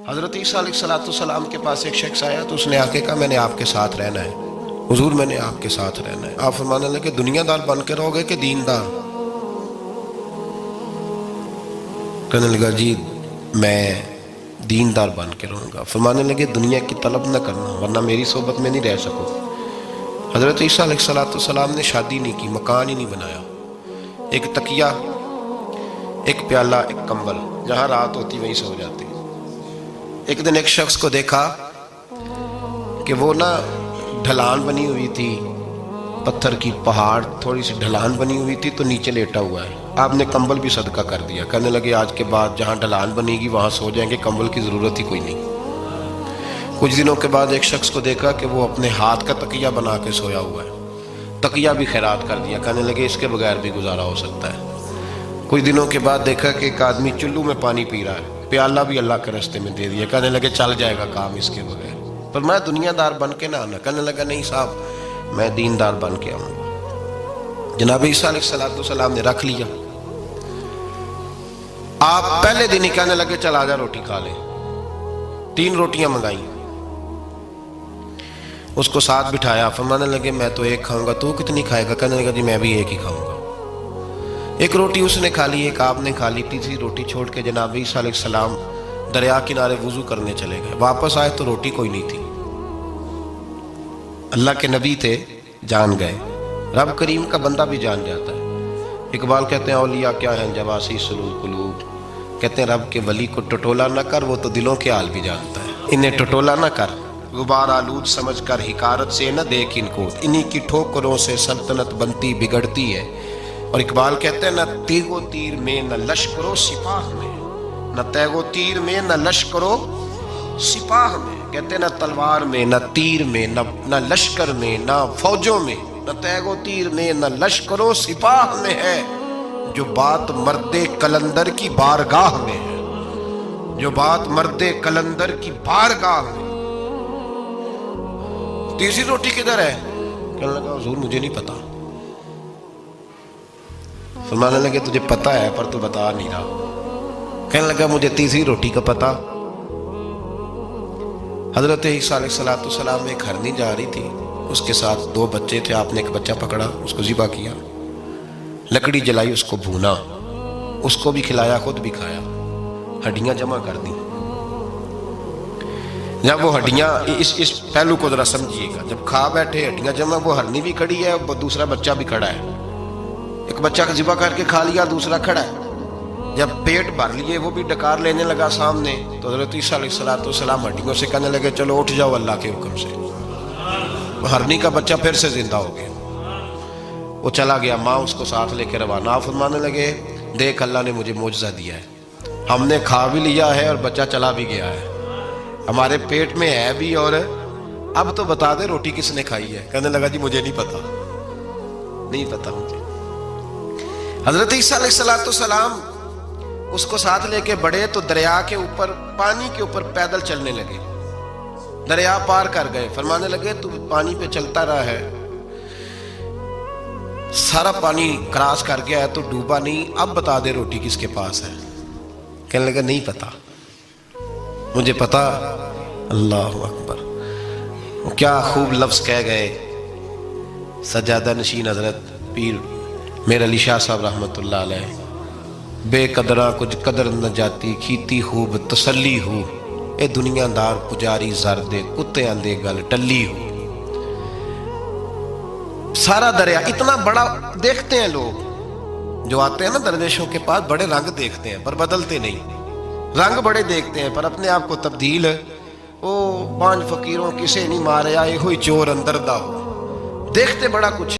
حضرت عیسیٰ علیہ السلام کے پاس ایک شخص آیا تو اس نے آ کے کہا میں نے آپ کے ساتھ رہنا ہے حضور، میں نے آپ کے ساتھ رہنا ہے۔ آپ فرمانے لگے دنیا دار بن کے رہو گے کہ دیندار؟ کہنے لگا جی میں دیندار بن کے رہوں گا۔ فرمانے لگے دنیا کی طلب نہ کرنا ورنہ میری صحبت میں نہیں رہ سکو۔ حضرت عیسیٰ علیہ السلام نے شادی نہیں کی، مکان ہی نہیں بنایا، ایک تکیہ، ایک پیالہ، ایک کمبل، جہاں رات ہوتی وہیں سو جاتے۔ ایک دن ایک شخص کو دیکھا کہ وہ ڈھلان بنی ہوئی تھی، پتھر کی پہاڑ، تھوڑی سی ڈھلان بنی ہوئی تھی تو نیچے لیٹا ہوا ہے۔ آپ نے کمبل بھی صدقہ کر دیا، کہنے لگے آج کے بعد جہاں ڈھلان بنے گی وہاں سو جائیں گے، کمبل کی ضرورت ہی کوئی نہیں۔ کچھ دنوں کے بعد ایک شخص کو دیکھا کہ وہ اپنے ہاتھ کا تکیہ بنا کے سویا ہوا ہے، تکیہ بھی خیرات کر دیا، کہنے لگے اس کے بغیر بھی گزارا ہو سکتا ہے۔ کچھ دنوں کے بعد دیکھا کہ ایک آدمی چلو میں پانی پی رہا ہے، پیالہ بھی اللہ کے راستے میں دے دیا، کہنے لگے چل جائے گا کام اس کے بغیر۔ پر میں دنیا دار بن کے نہ آنا، کہنے لگا نہیں صاحب میں دیندار بن کے آؤں گا۔ جناب عیسیٰ علیہ السلام نے رکھ لیا۔ آپ پہلے دن ہی کہنے لگے چل آجا روٹی کھا لیں۔ 3 روٹیاں منگائیں، اس کو ساتھ بٹھایا، فرمانے لگے میں تو ایک کھاؤں گا، تو کتنی کھائے گا؟ کہنے لگا جی میں بھی ایک ہی کھاؤں گا۔ ایک روٹی اس نے کھا لی، ایک آپ نے کھا لی، تیسری روٹی چھوڑ کے جناب عیسیٰ علیہ السلام دریا کنارے وضو کرنے چلے گئے۔ واپس آئے تو روٹی کوئی نہیں تھی۔ اللہ کے نبی تھے، جان گئے۔ رب کریم کا بندہ بھی جان جاتا ہے۔ اقبال کہتے ہیں اولیاء کیا ہیں جواسی سلول قلوب، کہتے ہیں رب کے ولی کو ٹٹولا نہ کر، وہ تو دلوں کے حال بھی جانتا ہے۔ انہیں ٹٹولا نہ کر، غبار آلود سمجھ کر حقارت سے نہ دیکھ ان کو، انہی کی ٹھوکروں سے سلطنت بنتی بگڑتی ہے۔ اور اقبال کہتے ہیں نہ تیغ و تیر میں نہ لشکر و سپاہ میں، نہ تیغ و تیر میں نہ لشکر و سپاہ میں، کہتے ہیں نہ تلوار میں نہ تیر میں نہ لشکر میں نہ فوجوں میں، نہ تیغ و تیر میں نہ لشکر و سپاہ میں ہے جو بات مرد قلندر کی بارگاہ میں ہے، جو بات مرد قلندر کی بارگاہ میں۔ تیسری روٹی کدھر ہے؟ کہنے لگا حضور مجھے نہیں پتا۔ فرمانے لگے تجھے پتا ہے پر تو بتا نہیں رہا۔ کہنے لگا مجھے تیسری روٹی کا پتا۔ حضرت عیسیٰ علیہ السلام میں ایک ہرنی جا رہی تھی، اس کے ساتھ 2 بچے تھے، آپ نے ایک بچہ پکڑا، اس کو ذبح کیا، لکڑی جلائی، اس کو بھونا، اس کو بھی کھلایا، خود بھی کھایا، ہڈیاں جمع کر دی۔ جب وہ ہڈیاں، اس پہلو کو ذرا سمجھیے گا، جب کھا بیٹھے ہڈیاں جمع، وہ ہرنی بھی کھڑی ہے اور دوسرا بچہ بھی کھڑا ہے۔ ایک بچہ کا ذبح کر کے کھا لیا، دوسرا کھڑا ہے۔ جب پیٹ بھر لیے وہ بھی ڈکار لینے لگا سامنے، تو حضرت عیسیٰ علیہ السلام ہڈیوں سے کہنے لگے چلو اٹھ جاؤ اللہ کے حکم سے۔ ہرنی کا بچہ پھر سے زندہ ہو گیا، وہ چلا گیا، ماں اس کو ساتھ لے کے روانہ۔ فرمانے لگے دیکھ اللہ نے مجھے معجزہ دیا ہے، ہم نے کھا بھی لیا ہے اور بچہ چلا بھی گیا ہے، ہمارے پیٹ میں ہے بھی، اور اب تو بتا دے روٹی کس نے کھائی ہے؟ کہنے لگا جی مجھے نہیں پتا، نہیں پتا مجھے۔ حضرت عیسیٰ علیہ السلام اس کو ساتھ لے کے بڑھے تو دریا کے اوپر، پانی کے اوپر پیدل چلنے لگے، دریا پار کر گئے۔ فرمانے لگے تو پانی پہ چلتا رہا ہے، سارا پانی کراس کر گیا ہے تو ڈوبا نہیں، اب بتا دے روٹی کس کے پاس ہے؟ کہنے لگا نہیں پتا، مجھے پتا۔ اللہ اکبر، کیا خوب لفظ کہہ گئے سجادہ نشین حضرت پیر میر علی شاہ صاحب رحمت اللہ علیہ، بے قدراں کچھ قدر نہ جاتی، کھیتی خوب تسلی ہو، اے دنیا دار پجاری زردے کتے اندے گل ٹلی ہو۔ سارا دریا اتنا بڑا دیکھتے ہیں لوگ جو آتے ہیں نا درویشوں کے پاس، بڑے رنگ دیکھتے ہیں پر بدلتے نہیں، رنگ بڑے دیکھتے ہیں پر اپنے آپ کو تبدیل، او 5 فقیروں کسے نہیں مارے آئے ہوئی چور اندر دا ہو، دیکھتے بڑا کچھ